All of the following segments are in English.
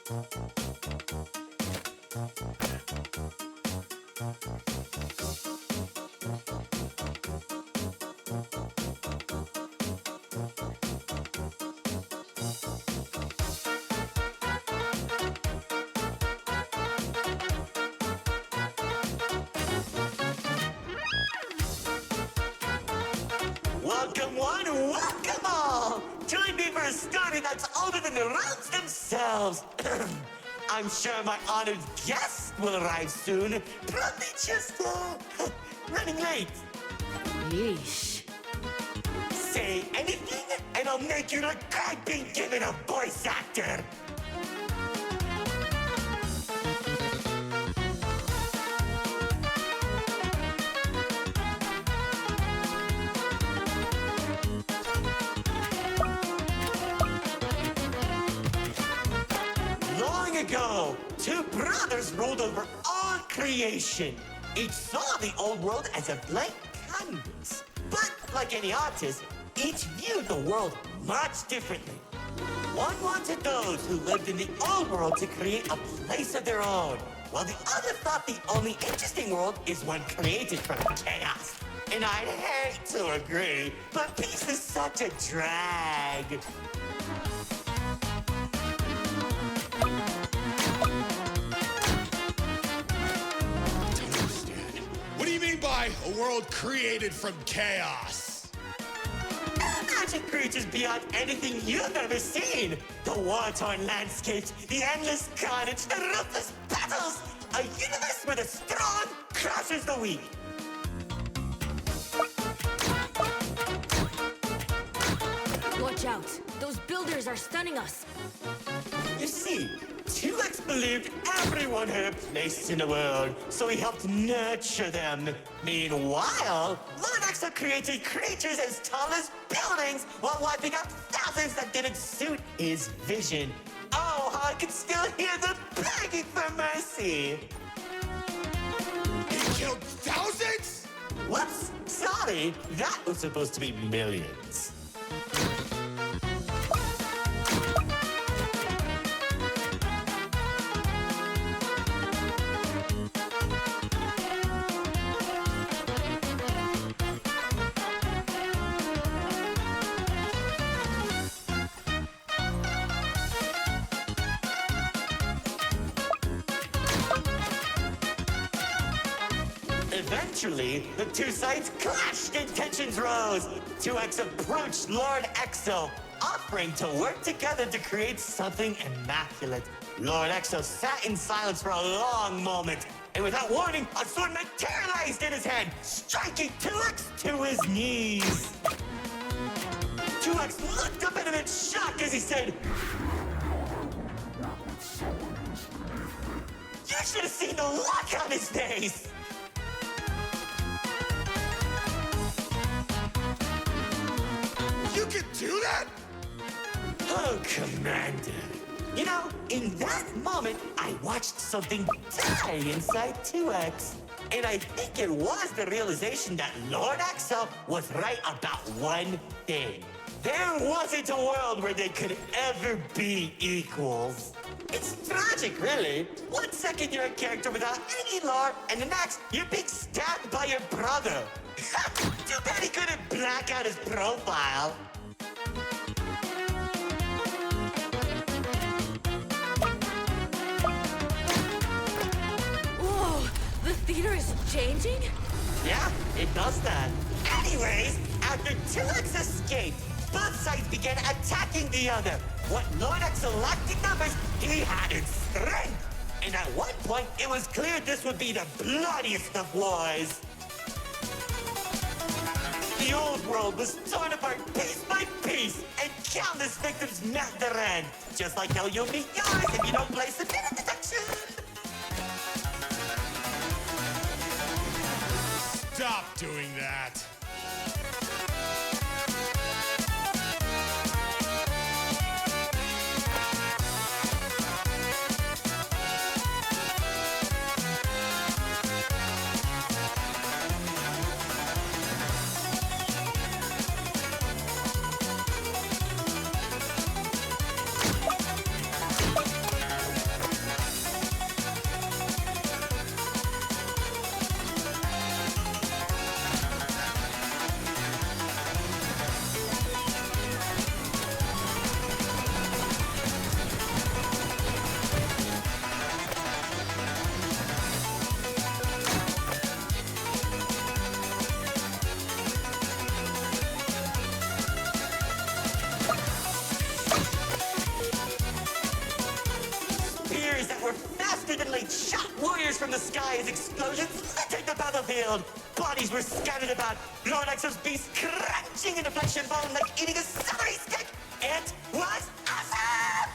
Welcome one, welcome all! Join me for a story that's older than the realms themselves. I'm sure my honored guest will arrive soon. Probably just, running late. Yeesh. Say anything, and I'll make you look like being given a voice actor. Long ago, two brothers ruled over all creation. Each saw the old world as a blank canvas. But like any artist, each viewed the world much differently. One wanted those who lived in the old world to create a place of their own, while the other thought the only interesting world is one created from chaos. And I'd hate to agree, but peace is such a drag. What do you mean by a world created from chaos? Imagine creatures beyond anything you've ever seen. The war-torn landscapes, the endless carnage, the ruthless battles. A universe where the strong crushes the weak. Watch out. Those builders are stunning us. You see, 2X believed everyone had a place in the world, so he helped nurture them. Meanwhile, Lord Exo created creatures as tall as buildings while wiping out thousands that didn't suit his vision. Oh, how I can still hear them begging for mercy. He killed thousands? Whoops, sorry, that was supposed to be millions. Eventually, the two sides clashed and tensions rose. 2X approached Lord Exo, offering to work together to create something immaculate. Lord Exo sat in silence for a long moment, and without warning, a sword materialized in his hand, striking 2X to his knees. 2X looked up at him in shock as he said, "You should have seen the look on his face!" You can do that? Oh, Commander. You know, in that moment, I watched something die inside 2X. And I think it was the realization that Lord Exo was right about one thing. There wasn't a world where they could ever be equals. It's tragic, really. 1 second you're a character without any lore, and the next you're being stabbed by your brother. Too bad he couldn't black out his profile. Whoa, the theater is changing? Yeah, it does that. Anyways, after 2X escaped, both sides began attacking the other. What Lord Exo lacked in numbers, he had in strength. And at one point, it was clear this would be the bloodiest of wars. The old world was torn apart piece by piece, and countless victims met their end. Just like how you'll meet yours if you don't place a minute detection. Stop doing that. dastardly shot warriors from the sky as explosions littered the battlefield. Bodies were scattered about, Lord Exo's beast crunching into flesh and bone like eating a celery stick. It was awesome!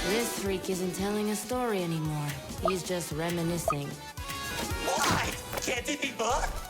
This freak isn't telling a story anymore. He's just reminiscing. Why? Can't it be both?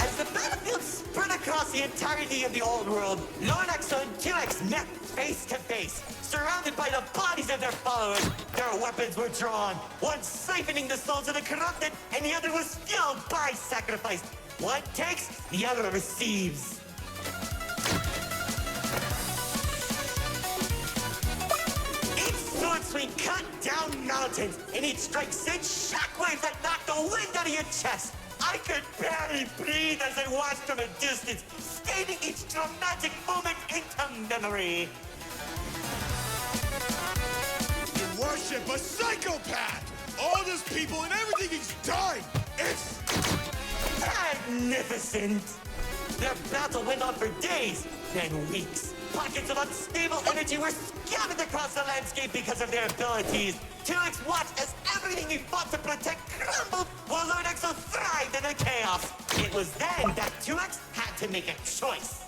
As the battlefield spread across the entirety of the old world, Lord Exo and 2X met face to face, surrounded by the bodies of their followers. Their weapons were drawn, one siphoning the souls of the corrupted, and the other was fueled by sacrifice. One takes, the other receives. Each sword swing cut down mountains, and each strike sent shockwaves that knocked the wind out of your chest. I could barely breathe as I watched from a distance, stating each dramatic moment into memory. You worship a psychopath! All those people and everything he's done! It's... magnificent! Their battle went on for days, then weeks. Pockets of unstable energy were scattered across the landscape because of their abilities. 2X watched as everything he fought to protect crumbled, while Lord Exo thrived in the chaos. It was then that 2X had to make a choice.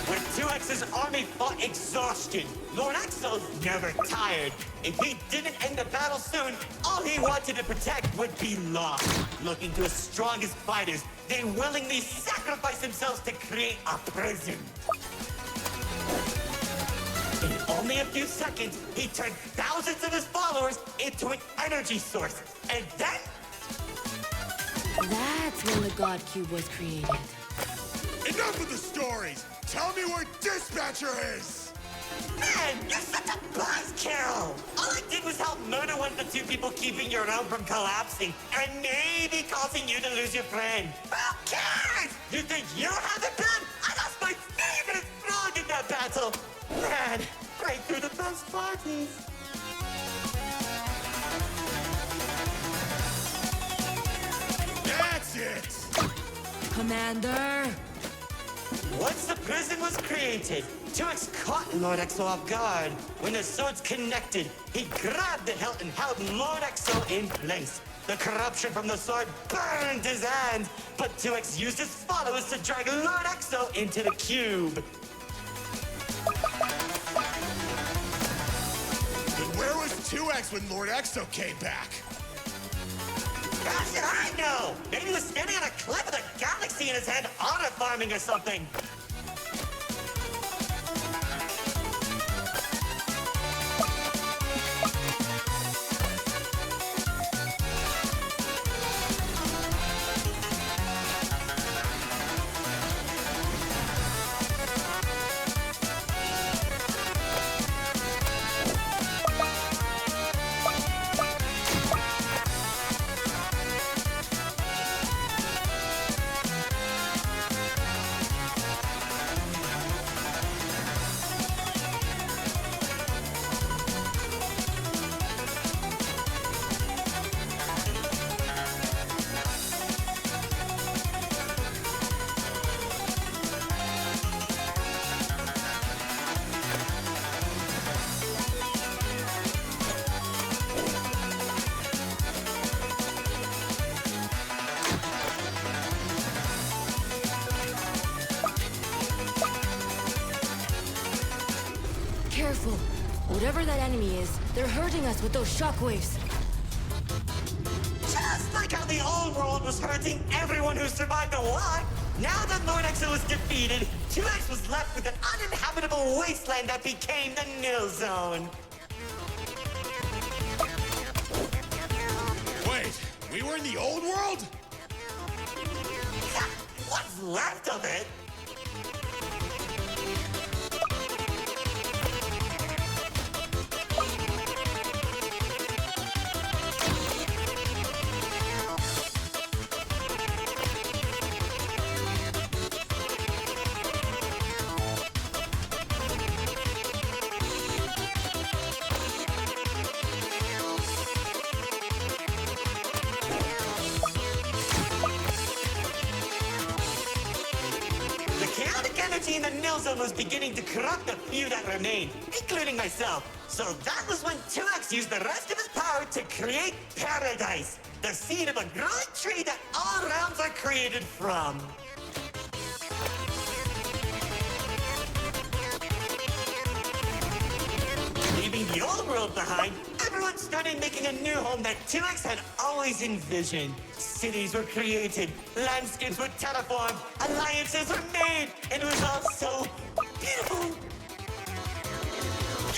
When 2X's army fought exhaustion, Lord Exo's never tired. If he didn't end the battle soon, all he wanted to protect would be lost. Looking to his strongest fighters, they willingly sacrificed themselves to create a prison. In only a few seconds, he turned thousands of his followers into an energy source. And then... That's when the God Cube was created. Enough of the stories! Tell me where Dispatcher is! Man, you're such a buzzkill! All I did was help murder one of the two people keeping your realm from collapsing, and maybe causing you to lose your friend. Who cares? You think you have the gun? I lost my favorite frog in that battle! Man, right through the best parties. That's it! Commander! Once the prison was created, 2X caught Lord Exo off guard. When the swords connected, he grabbed the hilt and held Lord Exo in place. The corruption from the sword burned his hand, but 2X used his followers to drag Lord Exo into the cube. But where was 2X when Lord Exo came back? How should I know? Maybe he was standing on a cliff with a galaxy in his hand, honor farming or something. Careful. Whatever that enemy is, they're hurting us with those shockwaves. Just like how the old world was hurting everyone who survived the war, now that Lord Exo was defeated, 2X was left with an uninhabitable wasteland that became the nil zone. Wait, we were in the old world? What's left of it? in the nil zone was beginning to corrupt the few that remained, including myself. So that was when 2X used the rest of his power to create Paradise, the seed of a growing tree that all realms are created from. Leaving the old world behind, everyone started making a new home that 2X had always envisioned. Cities were created, landscapes were terraformed, alliances were made, and it was all so beautiful.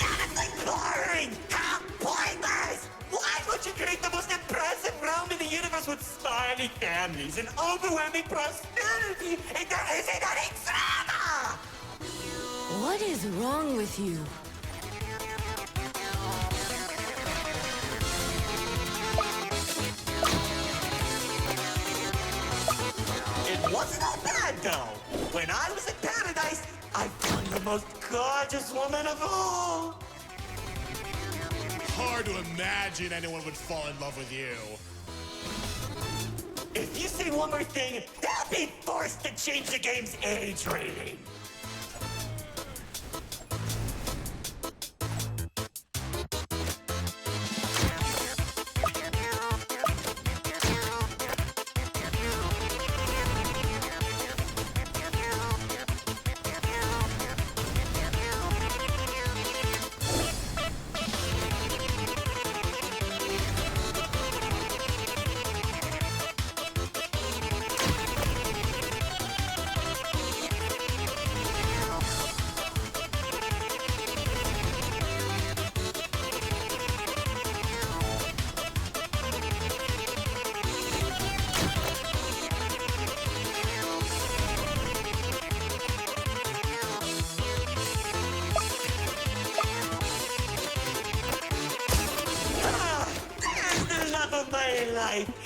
Honestly boring! How pointless! Why would you create the most impressive realm in the universe with smiling families and overwhelming prosperity, and there isn't any drama? What is wrong with you? It wasn't all bad, though. When I was in Paradise, I found the most gorgeous woman of all. Hard to imagine anyone would fall in love with you. If you say one more thing, they'll be forced to change the game's age rating.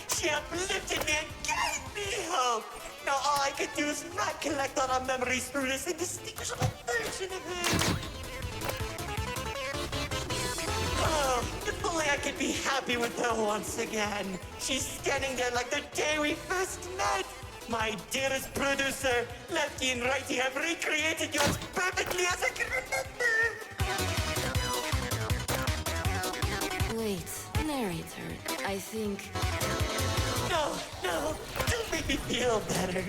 She uplifted me and gave me hope. Now all I could do is recollect all our memories through this indistinguishable version of her. Oh, if only I could be happy with her once again. She's standing there like the day we first met. My dearest producer, Lefty and Righty have recreated yours perfectly as I can remember. Wait, Narrator, I think... No, don't make me feel better.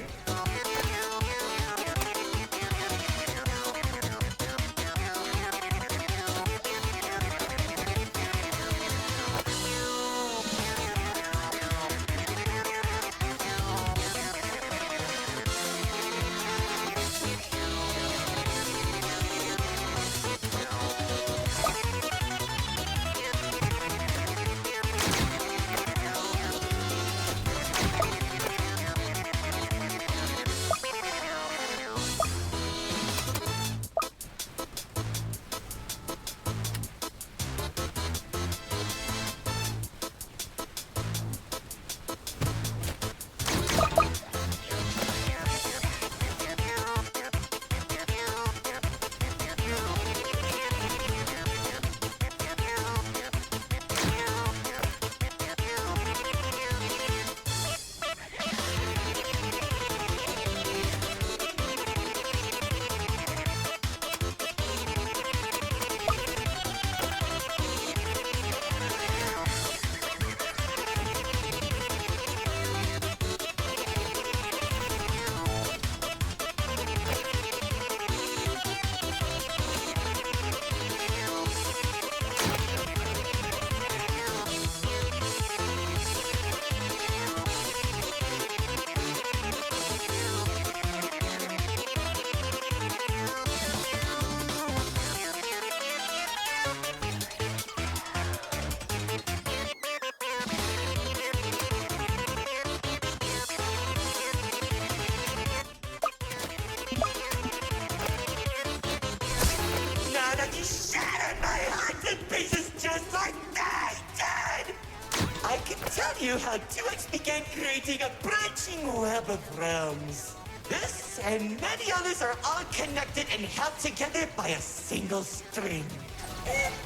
You how 2X began creating a branching web of realms. This and many others are all connected and held together by a single string,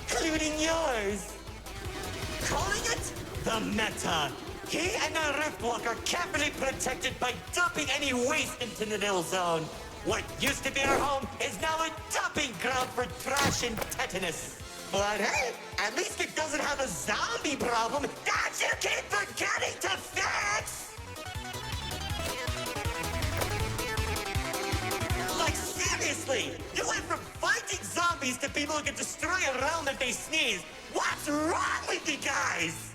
including yours. Calling it the Meta. He and the Riftwalk are carefully protected by dumping any waste into the Nil Zone. What used to be our home is now a dumping ground for trash and tetanus. But hey, at least it doesn't have a zombie problem that you keep forgetting to fix! Like, seriously, you went from fighting zombies to people who can destroy a realm if they sneeze. What's wrong with you guys?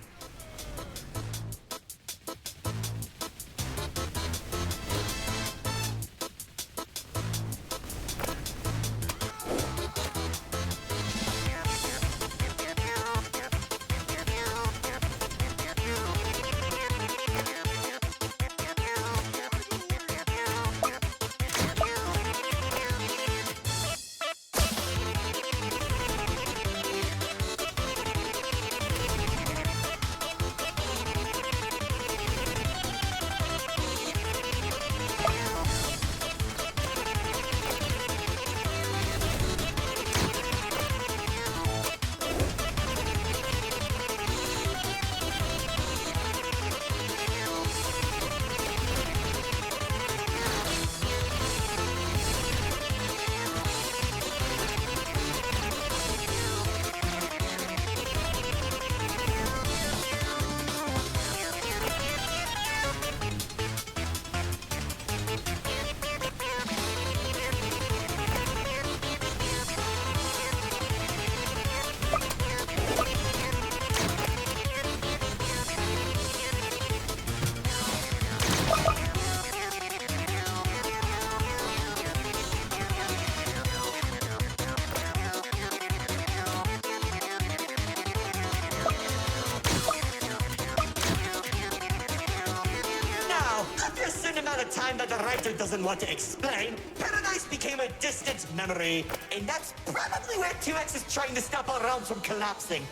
After a certain amount of time that the writer doesn't want to explain, Paradise became a distant memory. And that's probably where 2X is trying to stop our realms from collapsing.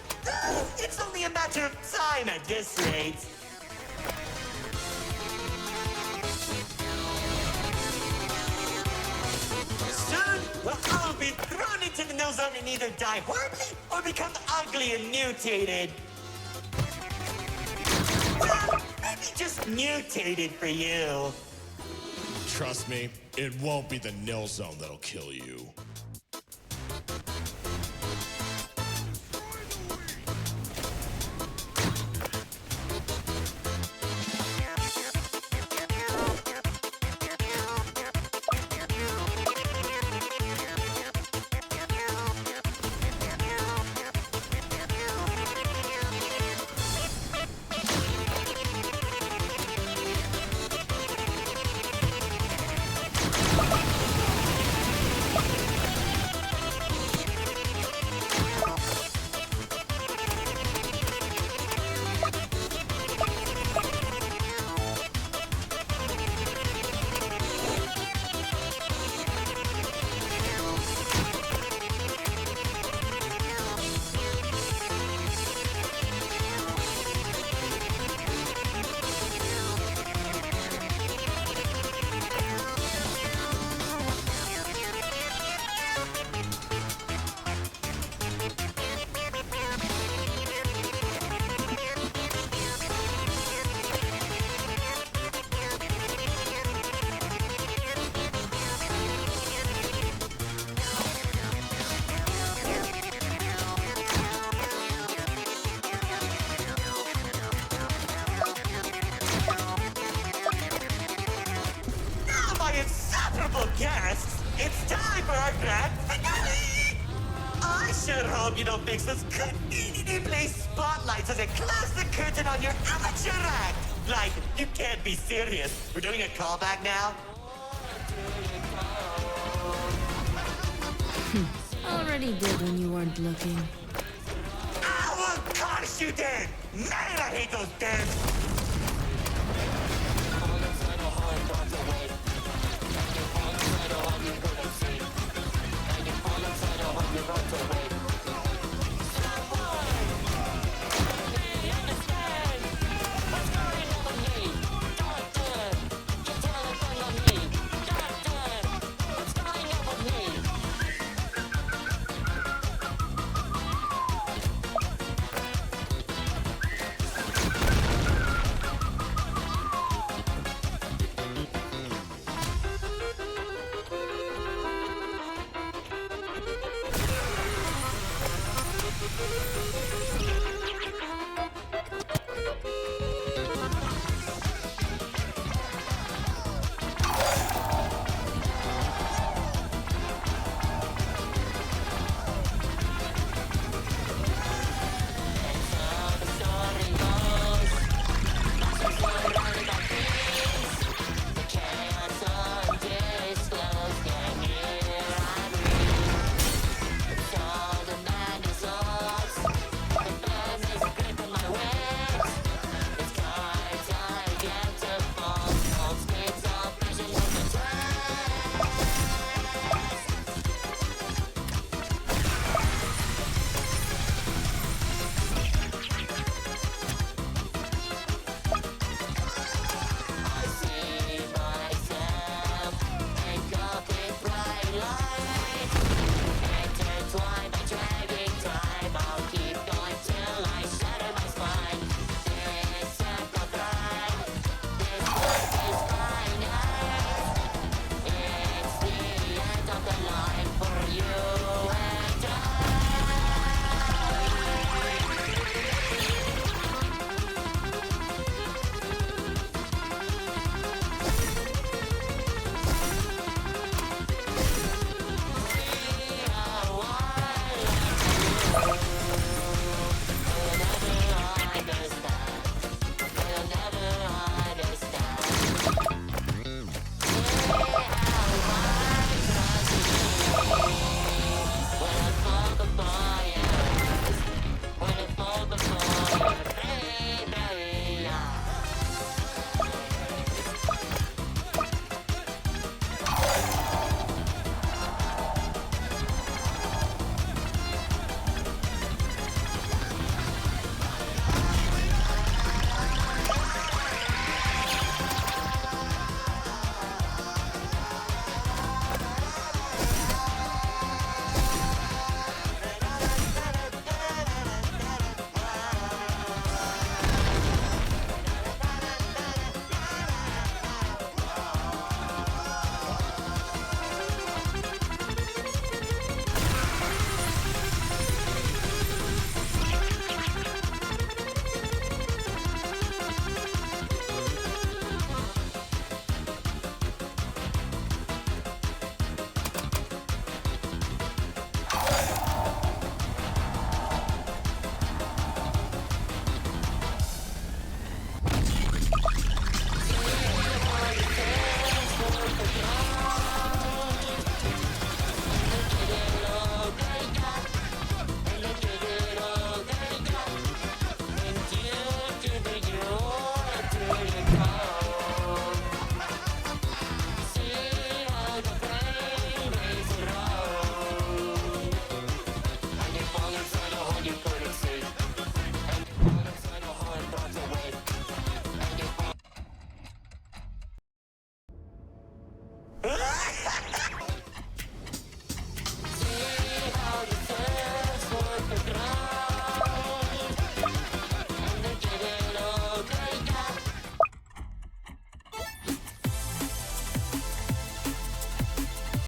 It's only a matter of time at this rate. Soon, we'll all be thrown into the nil zone and either die horribly or become ugly and mutated. Well, maybe just mutated for you. Trust me, it won't be the nil zone that'll kill you. Guests, it's time for our grand finale! I sure hope you don't fix those conveniently placed spotlights as I close the curtain on your amateur act. Like, you can't be serious. We're doing a callback now? Already did when you weren't looking. I will curse you then! Man, I hate those dance